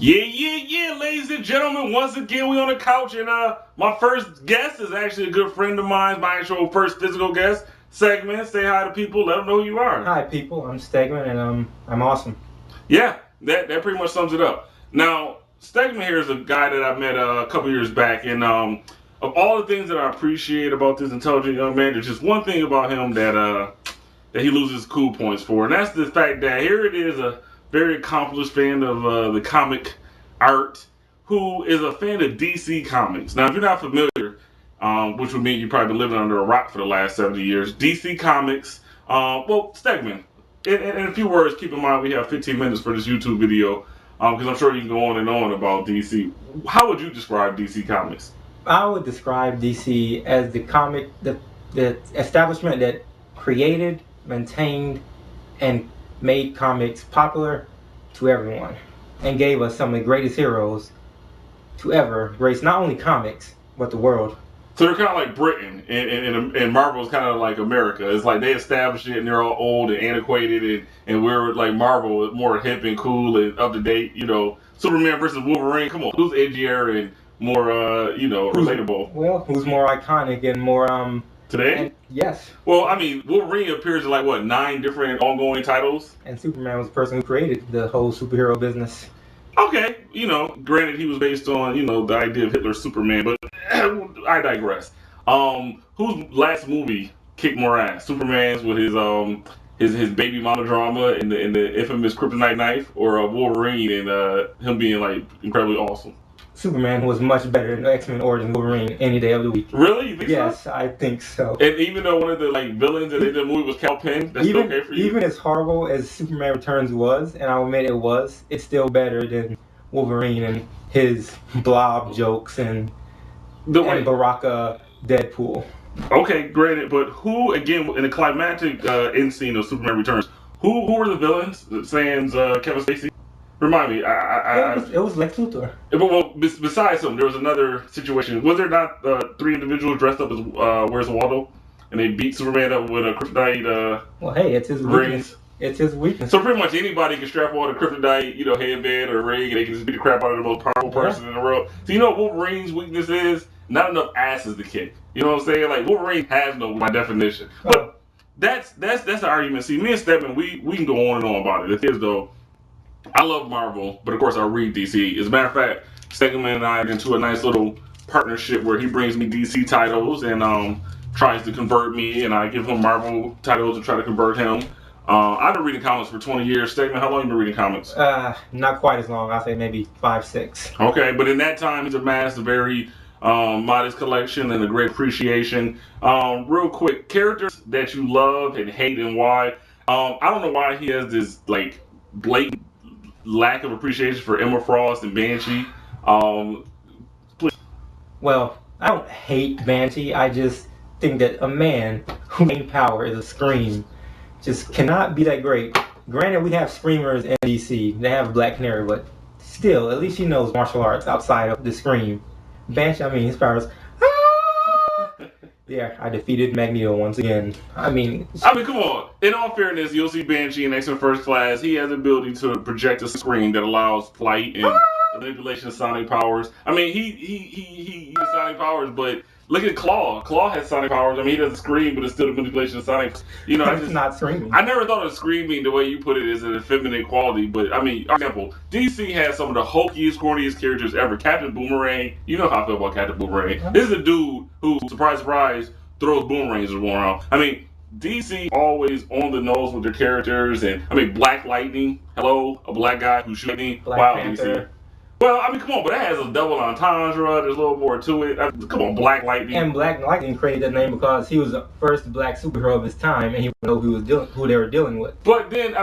Yeah, ladies and gentlemen. Once again, we on the couch, and my first guest is actually a good friend of mine. My actual first physical guest. Segment. Say hi to people. Let them know who you are. Hi, people. I'm Stegman, and I'm awesome. Yeah, that pretty much sums it up. Now, Stegman here is a guy that I met a couple years back, and of all the things that I appreciate about this intelligent young man, there's just one thing about him that he loses cool points for, and that's the fact that here it is, a very accomplished fan of the comic art, who is a fan of DC Comics. Now, if you're not familiar, which would mean you've probably been living under a rock for the last 70 years, DC Comics, well, Stegman, in a few words, keep in mind we have 15 minutes for this YouTube video, because I'm sure you can go on and on about DC. How would you describe DC Comics? I would describe DC as the establishment that created, maintained, and made comics popular to everyone, and gave us some of the greatest heroes to ever grace not only comics, but the world. So they're kind of like Britain, and Marvel's kind of like America. It's like they established it, and they're all old and antiquated, and we're like Marvel, more hip and cool and up to date. You know, Superman versus Wolverine. Come on, who's edgier and more, relatable? Well, who's more iconic and more today? And, yes. Well, I mean, Wolverine appears in like what, 9 different ongoing titles, and Superman was the person who created the whole superhero business. Okay, granted he was based on, the idea of Hitler's Superman, but I digress. Whose last movie kicked more ass? Superman's with his baby mama drama and the infamous kryptonite knife, or Wolverine and him being like incredibly awesome? Superman was much better than X-Men Origins Wolverine any day of the week. Really? You think yes, so? I think so. And even though one of the villains in the movie was Cal Penn, that's still okay for you? Even as horrible as Superman Returns was, and I'll admit it was, it's still better than Wolverine and his blob jokes and Baraka Deadpool. Okay, granted, but who, again, in the climactic end scene of Superman Returns, who were the villains? Sans Kevin Spacey? Remind me. It was Lex Luthor. Well, besides him, there was another situation. Was there not 3 individuals dressed up as Where's Waldo, and they beat Superman up with a kryptonite? Well, hey, it's his weakness. It's his weakness. So pretty much anybody can strap on a kryptonite, headband or rig, and they can just beat the crap out of the most powerful person in the world. So you know what Wolverine's weakness is? Not enough asses to kick. You know what I'm saying? Like, Wolverine has no, by definition. But that's the argument. See, me and Stedman, we can go on and on about it. The thing is, though, I love Marvel, but of course I read DC. As a matter of fact, Stegman and I are into a nice little partnership where he brings me DC titles and tries to convert me, and I give him Marvel titles and try to convert him. I've been reading comics for 20 years. Stegman, how long have you been reading comics? Not quite as long. I'll say maybe 5, 6. Okay, but in that time, he's amassed a very modest collection and a great appreciation. Real quick, characters that you love and hate and why. I don't know why he has this blatant lack of appreciation for Emma Frost and Banshee. Please. Well, I don't hate Banshee. I just think that a man whose main power is a scream just cannot be that great. Granted, we have screamers in DC. They have Black Canary, but still, at least he knows martial arts outside of the scream. Banshee, his powers. Yeah, I defeated Magneto once again. I mean, come on. In all fairness, you'll see Banshee in X-Men First Class. He has the ability to project a screen that allows flight and manipulation of sonic powers. He uses sonic powers, but look at Claw. Claw has sonic powers. He doesn't scream, but it's still the manipulation of sonic. It's not screaming. I never thought of screaming the way you put it as an effeminate quality, but for example, DC has some of the hokiest, corniest characters ever. Captain Boomerang. You know how I feel about Captain Boomerang. This is a dude who, surprise, surprise, throws boomerangs around. DC always on the nose with their characters, and Black Lightning. Hello, a black guy who's shooting. Black Panther. DC. Well, come on, but that has a double entendre. There's a little more to it. Come on, Black Lightning. And Black Lightning created that name because he was the first black superhero of his time, and he knew who they were dealing with. But then,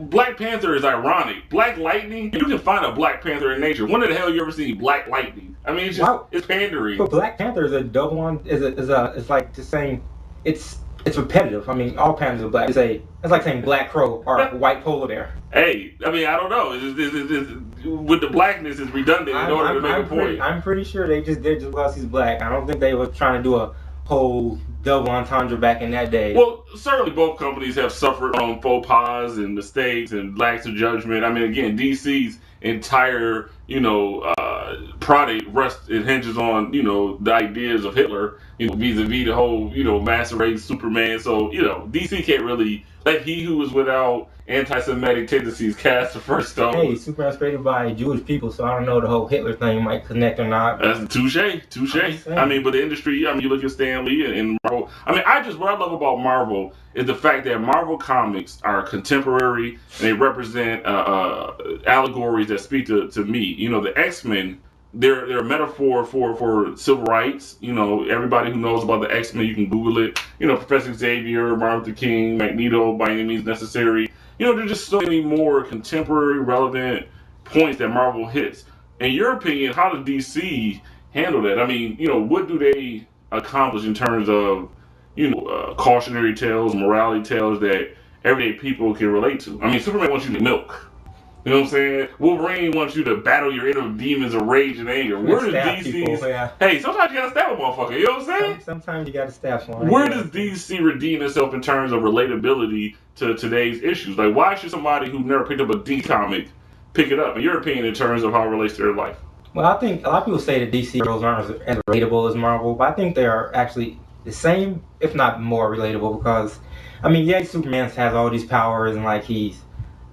Black Panther is ironic. Black Lightning, you can find a Black Panther in nature. When the hell you ever seen Black Lightning? It's just, it's pandering. But Black Panther is a double on. It's like just saying it's repetitive. All panthers are black. It's like saying Black Crow or White Polar Bear. Hey, I don't know. It's with the blackness, it's redundant in order to make a point. I'm pretty sure they're just because he's black. I don't think they were trying to do a whole double entendre back in that day. Well, certainly both companies have suffered on faux pas and mistakes and lacks of judgment. I mean, again, DC's entire, product rests, it hinges on, the ideas of Hitler, vis-a-vis the whole, massive race Superman. So, DC can't really let he who is without anti-Semitic tendencies cast the first stone. Hey, Superman's created by Jewish people, so I don't know the whole Hitler thing might connect or not. That's touche. I mean, but the industry, you look at Stan Lee and Marvel. I mean, what I love about Marvel is the fact that Marvel comics are contemporary and they represent allegories that speak to me. The X-Men, they're a metaphor for civil rights. Everybody who knows about the X-Men, you can Google it. Professor Xavier, Martin Luther King, Magneto, by any means necessary. There's just so many more contemporary, relevant points that Marvel hits. In your opinion, how does DC handle that? I mean, what do they accomplish in terms of, cautionary tales, morality tales that everyday people can relate to? I mean, Superman wants you to milk. You know what I'm saying? Wolverine wants you to battle your inner demons of rage and anger. Where does DC's... Hey, sometimes you gotta stab a motherfucker, you know what I'm saying? Sometimes you gotta stab someone. Where does DC redeem itself in terms of relatability to today's issues? Like, why should somebody who never picked up a D comic pick it up, in your opinion, in terms of how it relates to their life? Well, I think a lot of people say that DC heroes aren't as relatable as Marvel, but I think they are actually the same, if not more relatable, because, I mean, yeah, Superman has all these powers and, like, he's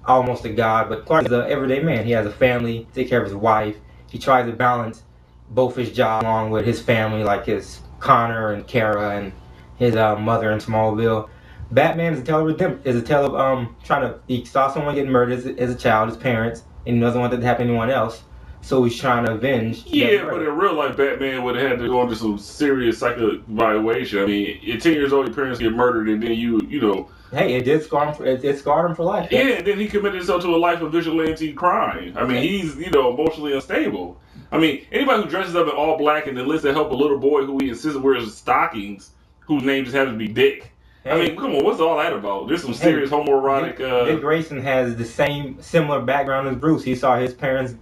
almost a god, but Clark is an everyday man. He has a family, take care of his wife. He tries to balance both his job along with his family, like his Connor and Kara and his mother in Smallville. Batman is a tale of he saw someone get murdered as a child, his parents, and he doesn't want that to happen to anyone else. So he's trying to avenge. Yeah, but in real life, Batman would have had to go into some serious psychic evaluation. I mean, at 10 years old, your parents get murdered, and then you know. Hey, it did scar him. It scarred him for life. Yeah, and then he committed himself to a life of vigilante crime. I mean, he's emotionally unstable. I mean, anybody who dresses up in all black and enlists to help a little boy who he insists wears stockings, whose name just happens to be Dick. Hey. I mean, come on, what's all that about? There's some serious homoerotic. Dick Grayson has the similar background as Bruce. He saw his parents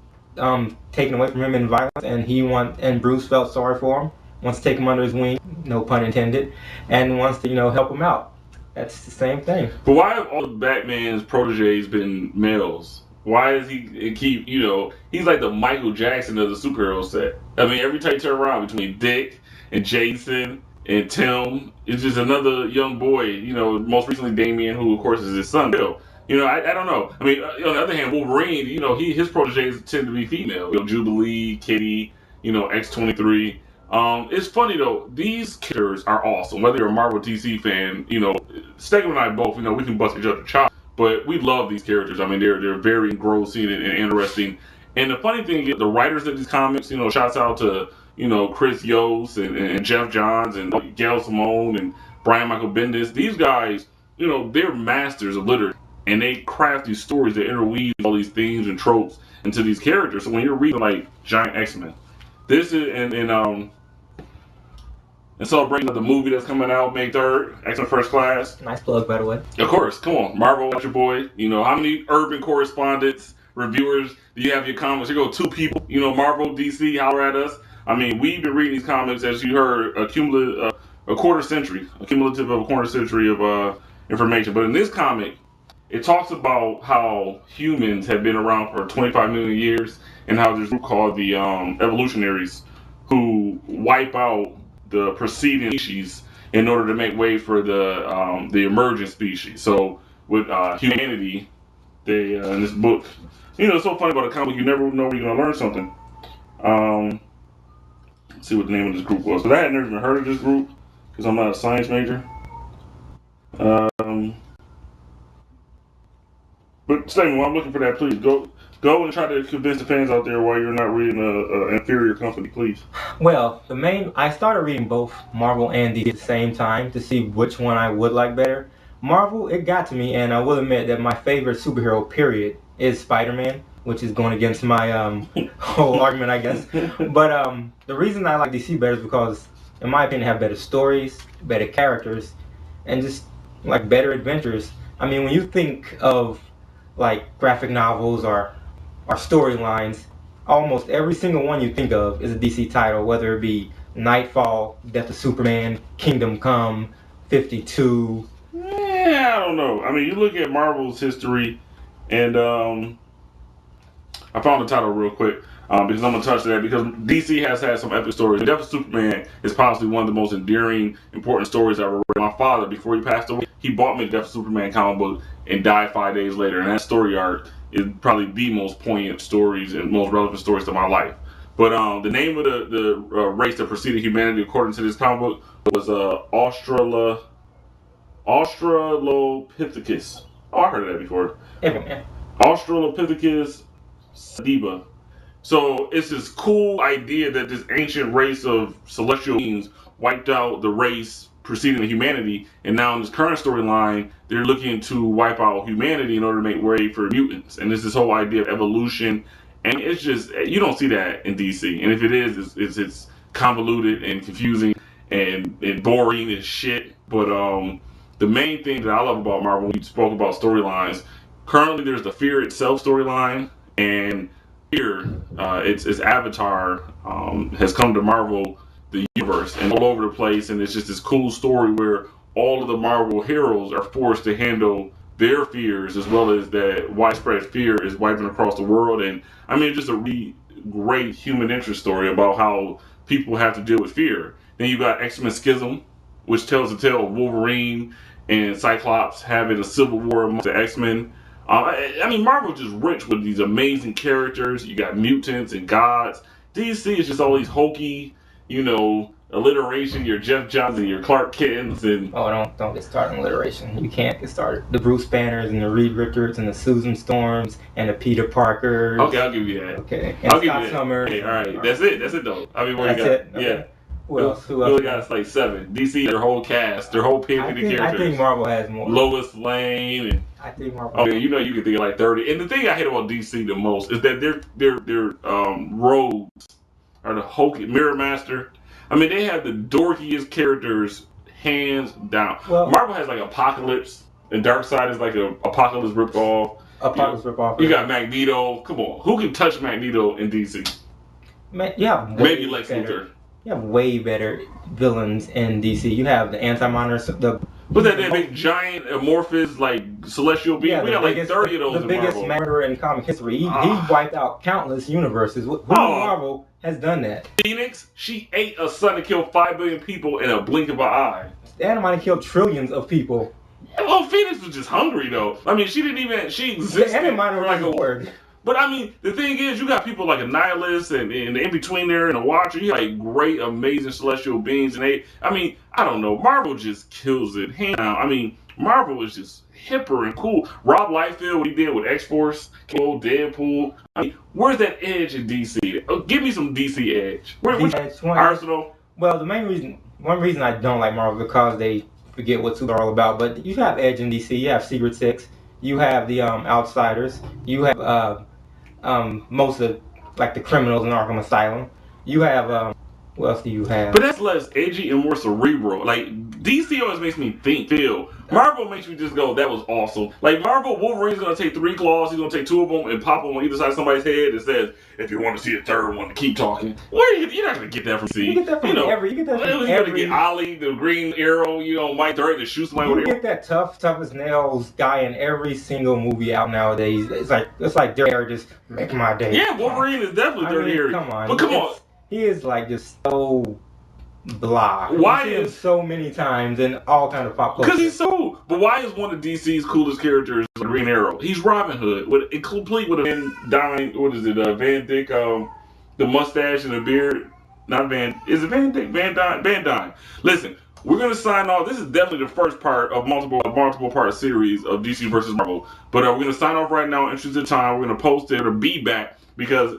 taken away from him in violence, and Bruce felt sorry for him. Wants to take him under his wing, no pun intended, and wants to help him out. That's the same thing. But why have all of Batman's proteges been males? Why does he keep, he's like the Michael Jackson of the superhero set. I mean, every time you turn around between Dick and Jason and Tim, it's just another young boy, most recently Damian, who of course is his son, Bill. I don't know. I mean, on the other hand, Wolverine, his proteges tend to be female. Jubilee, Kitty, X-23. It's funny though, these characters are awesome. Whether you're a Marvel DC fan, Stegman and I both, we can bust each other chops, but we love these characters. I mean, they're very engrossing and interesting. And the funny thing is, the writers of these comics, shouts out to, Chris Yost and Jeff Johns and Gail Simone and Brian Michael Bendis. These guys, they're masters of literature. And they craft these stories that interweave all these themes and tropes into these characters. So when you're reading like Giant X-Men, this is in celebration of the movie that's coming out May 3rd, X-Men First Class. Nice plug, by the way. Of course, come on, Marvel, watch your boy. How many urban correspondents, reviewers do you have your comics? Here go 2 people. Marvel, DC, holler at us. I mean, we've been reading these comics, as you heard, a cumulative of a quarter century of information. But in this comic, it talks about how humans have been around for 25 million years and how there's a group called the evolutionaries who wipe out the preceding species in order to make way for the emergent species. So with humanity, they in this book, it's so funny about a comic, you never know when you're going to learn something. Let's see what the name of this group was. But I had never even heard of this group because I'm not a science major. But Stegman, while I'm looking for that, please go and try to convince the fans out there why you're not reading an inferior company, please. Well, I started reading both Marvel and DC at the same time to see which one I would like better. Marvel, it got to me, and I will admit that my favorite superhero, period, is Spider-Man, which is going against my whole argument, I guess. But the reason I like DC better is because, in my opinion, they have better stories, better characters, and just like better adventures. I mean, when you think of like graphic novels or storylines, almost every single one you think of is a DC title, whether it be Nightfall, Death of Superman, Kingdom Come, 52. Yeah, I don't know. I mean, you look at Marvel's history, and I found the title real quick because I'm gonna touch that because DC has had some epic stories. Death of Superman is possibly one of the most endearing, important stories I ever read. My father, before he passed away, he bought me the Death of Superman comic book and died 5 days later. And that story arc is probably the most poignant stories and most relevant stories to my life. But the name of the race that preceded humanity, according to this comic book, was Australopithecus. Oh, I heard of that before. Yeah. Australopithecus Sediba. So it's this cool idea that this ancient race of celestial beings wiped out the race preceding humanity, and now in this current storyline, they're looking to wipe out humanity in order to make way for mutants. And there's this whole idea of evolution, and it's just you don't see that in DC. And if it is, it's convoluted and confusing and boring as shit. But the main thing that I love about Marvel, when we spoke about storylines, currently there's the Fear Itself storyline, and here its Avatar has come to Marvel the universe and all over the place, and it's just this cool story where all of the Marvel heroes are forced to handle their fears as well as that widespread fear is wiping across the world. And I mean, just a really great human interest story about how people have to deal with fear. Then you got X-Men Schism, which tells the tale of Wolverine and Cyclops having a civil war amongst the X-Men. I mean, Marvel's just rich with these amazing characters. You got mutants and gods. DC is just all these hokey, alliteration. Your Jeff Johns and your Clark Kents and don't get started on alliteration. You can't get started. The Bruce Banners and the Reed Richards and the Susan Storms and the Peter Parkers. Okay, I'll give you that. Okay, and I'll give Scott you that. Summers. Hey, all right, that's it though. I mean, what That's you got? it. Okay. Yeah. Who else? Who else? Got like 7. DC, their whole cast, their whole pantheon of characters. I think Marvel has more. Lois Lane and I think Marvel. Okay, you can think of like 30. And the thing I hate about DC the most is that their rogues are the hokey Mirror Master. I mean, they have the dorkiest characters hands down. Well, Marvel has like Apocalypse, and Darkseid is like an Apocalypse ripoff. Ripoff. You got Magneto. Come on, who can touch Magneto in DC? Maybe Lex Luthor. You have way better villains in DC. You have the Anti-Monitor, What's that big giant amorphous like celestial being? Yeah, we got like 30 of those in Marvel. The biggest murderer in comic history. He wiped out countless universes. Who in Marvel has done that? Phoenix, she ate a sun and killed 5 billion people in a blink of an eye. The Anti-Monitor killed trillions of people. Well, Phoenix was just hungry though. I mean, she existed. The Anti-Monitor like a word. But I mean, the thing is, you got people like Annihilus and in between there and a Watcher. You got like great, amazing celestial beings, and I don't know. Marvel just kills it hands down. I mean, Marvel is just hipper and cool. Rob Liefeld, what he did with X-Force, Deadpool. I mean, where's that edge in DC? Give me some DC edge. Arsenal. Well, one reason I don't like Marvel because they forget what super all about. But you have edge in DC. You have Secret Six. You have the Outsiders. You have most of the criminals in Arkham Asylum. You have what else do you have? But that's less edgy and more cerebral. Like DC always makes me feel. Marvel makes me just go, that was awesome. Like Marvel, Wolverine's gonna take 3 claws. He's gonna take 2 of them and pop them on either side of somebody's head. And says, if you want to see a third one, keep talking. You're not gonna get that from C. You get that from every. You're gonna get Ollie, the Green Arrow. Mike Dirk to shoot somebody with. You get that tough as nails guy in every single movie out nowadays. It's like Dirty Harry just make my day. Yeah, Wolverine is definitely Dirty Harry. Come on, but come on. He is just so blah. Why you see him so many times in all kinds of pop culture? Because he's so. But why is one of DC's coolest characters Green Arrow? He's Robin Hood, complete with a Van Dyne. What is it? Van Dyke, the mustache and the beard. Not Van. Is it Van Dyke? Van Dyne. Listen, we're gonna sign off. This is definitely the first part of multiple part series of DC versus Marvel. But we're gonna sign off right now. In interest of time, we're gonna post it or be back because.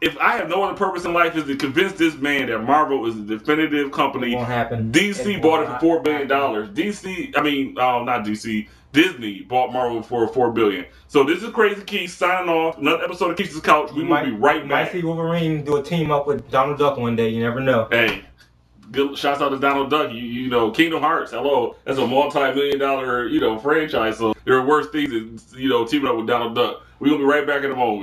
If I have no other purpose in life is to convince this man that Marvel is a definitive company. It won't happen. DC bought it for $4 billion. Not DC. Disney bought Marvel for $4 billion. So this is Crazy Keith signing off. Another episode of Keith's Couch. We will be right back. Might see Wolverine do a team up with Donald Duck one day. You never know. Hey, good shouts out to Donald Duck. Kingdom Hearts. Hello, that's a multi-million-dollar franchise. So there are worse things than teaming up with Donald Duck. We're gonna be right back in a moment.